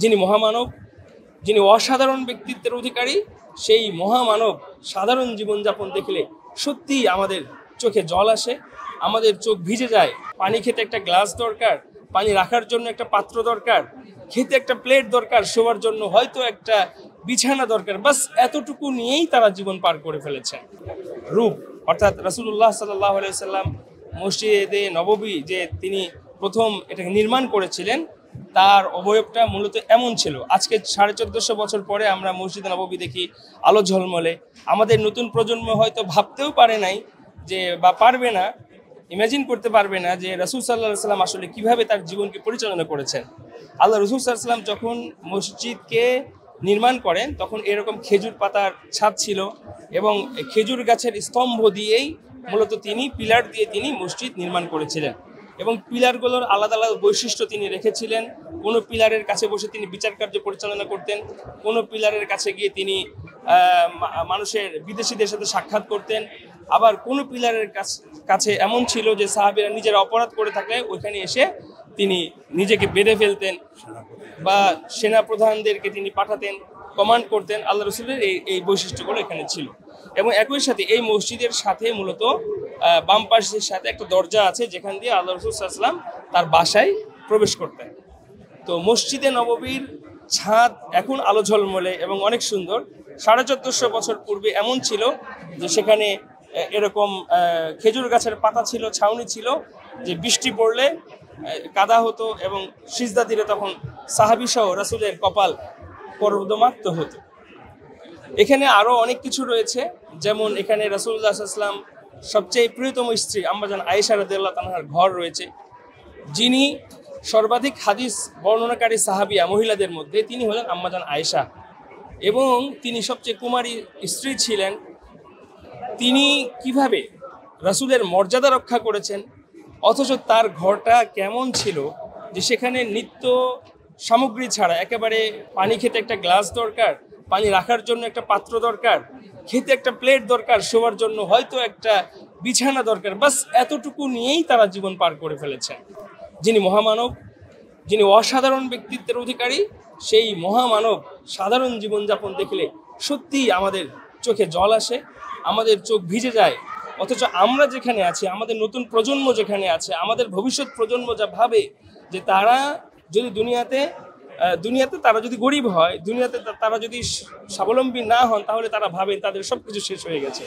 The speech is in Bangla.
যিনি মহামানব, যিনি অসাধারণ ব্যক্তিত্বের অধিকারী, সেই মহামানব সাধারণ জীবনযাপন দেখলে সত্যিই আমাদের চোখে জল আসে, আমাদের চোখ ভিজে যায়। পানি খেতে একটা গ্লাস দরকার, পানি রাখার জন্য একটা পাত্র দরকার, খেতে একটা প্লেট দরকার, শোয়ার জন্য হয়তো একটা বিছানা দরকার। বাস এতটুকু নিয়েই তারা জীবন পার করে ফেলেছেন। রূপ অর্থাৎ রাসূলুল্লাহ সাল্লাল্লাহু আলাইহি সাল্লাম মসজিদে নববী যে তিনি প্রথম এটাকে নির্মাণ করেছিলেন, তার অবয়বটা মূলত এমন ছিল। আজকে 1450 বছর পরে আমরা মসজিদে নববী দেখি আলো ঝলমলে। আমাদের নতুন প্রজন্ম হয়তো ভাবতেও পারে নাই যে, বা পারবে না, ইমাজিন করতে পারবে না যে রাসূল সাল্লাল্লাহু আলাইহি সাল্লাম আসলে কিভাবে তার জীবনকে পরিচালনা করেছেন। আল্লাহ রাসূল সাল্লাল্লাহু আলাইহি সাল্লাম যখন মসজিদকে নির্মাণ করেন তখন এরকম খেজুর পাতার ছাদ ছিল এবং খেজুর গাছের স্তম্ভ দিয়েই মূলত তিনি পিলার দিয়ে তিনি মসজিদ নির্মাণ করেছিলেন এবং পিলারগুলোর আলাদা আলাদা বৈশিষ্ট্য তিনি রেখেছিলেন। কোনো পিলারের কাছে বসে তিনি বিচার কার্য পরিচালনা করতেন, কোনো পিলারের কাছে গিয়ে তিনি মানুষের বিদেশিদের সাথে সাক্ষাৎ করতেন, আবার কোনো পিলারের কাছে এমন ছিল যে সাহাবীরা নিজেরা অপরাধ করে থাকলে ওইখানে এসে তিনি নিজেকে বেঁধে ফেলতেন বা সেনাপ্রধানদেরকে তিনি পাঠাতেন, কমান্ড করতেন। আল্লাহ রসুলের এই বৈশিষ্ট্যগুলো এখানে ছিল এবং একই সাথে এই মসজিদের সাথে মূলত বাম পাশের সাথে একটা দরজা আছে যেখান দিয়ে আল্লাহ রসুল সাল্লাল্লাহু আলাইহি ওয়াসাল্লাম তার বাসায় প্রবেশ করতেন। তো মসজিদে নববীর ছাদ এখন আলো ঝলমলে এবং অনেক সুন্দর। 1450 বছর পূর্বে এমন ছিল যে সেখানে এরকম খেজুর গাছের পাতা ছিল, ছাউনি ছিল, যে বৃষ্টি পড়লে কাদা হতো এবং সিজদা দিলে তখন সাহাবী সহ রাসূলের কপাল কর্দমাক্ত হতো। এখানে আরো অনেক কিছু রয়েছে, যেমন এখানে রাসূলুল্লাহ সাল্লাল্লাহু আলাইহি ওয়াসাল্লাম সবচেয়ে প্রিয়তম স্ত্রী আম্মাজান আয়েশা রাদিয়াল্লাহু তাআলার ঘর রয়েছে, যিনি সর্বাধিক হাদিস বর্ণনাকারী সাহাবিয়া মহিলাদের মধ্যে তিনি হলেন আম্মাজান আয়েশা এবং তিনি সবচেয়ে কুমারী স্ত্রী ছিলেন। তিনি কিভাবে রাসূলের মর্যাদা রক্ষা করেছেন, অথচ তার ঘরটা কেমন ছিল যে সেখানে নিত্য সামগ্রী ছাড়া একেবারে পানি খেতে একটা গ্লাস দরকার, পানি রাখার জন্য একটা পাত্র দরকার, খেতে একটা প্লেট দরকার, শোয়ার জন্য হয়তো একটা বিছানা দরকার। বাস এতটুকু নিয়েই তারা জীবন পার করে ফেলেছেন। যিনি মহামানব, যিনি অসাধারণ ব্যক্তিত্বের অধিকারী, সেই মহামানব সাধারণ জীবনযাপন দেখলে সত্যিই আমাদের চোখে জল আসে, আমাদের চোখ ভিজে যায়। অথচ আমরা যেখানে আছি, আমাদের নতুন প্রজন্ম যেখানে আছে, আমাদের ভবিষ্যৎ প্রজন্ম যা ভাবে যে তারা যদি দুনিয়াতে তারা যদি গরিব হয়, দুনিয়াতে তারা যদি স্বাবলম্বী না হন, তাহলে তারা ভাবে তাদের সবকিছু শেষ হয়ে গেছে।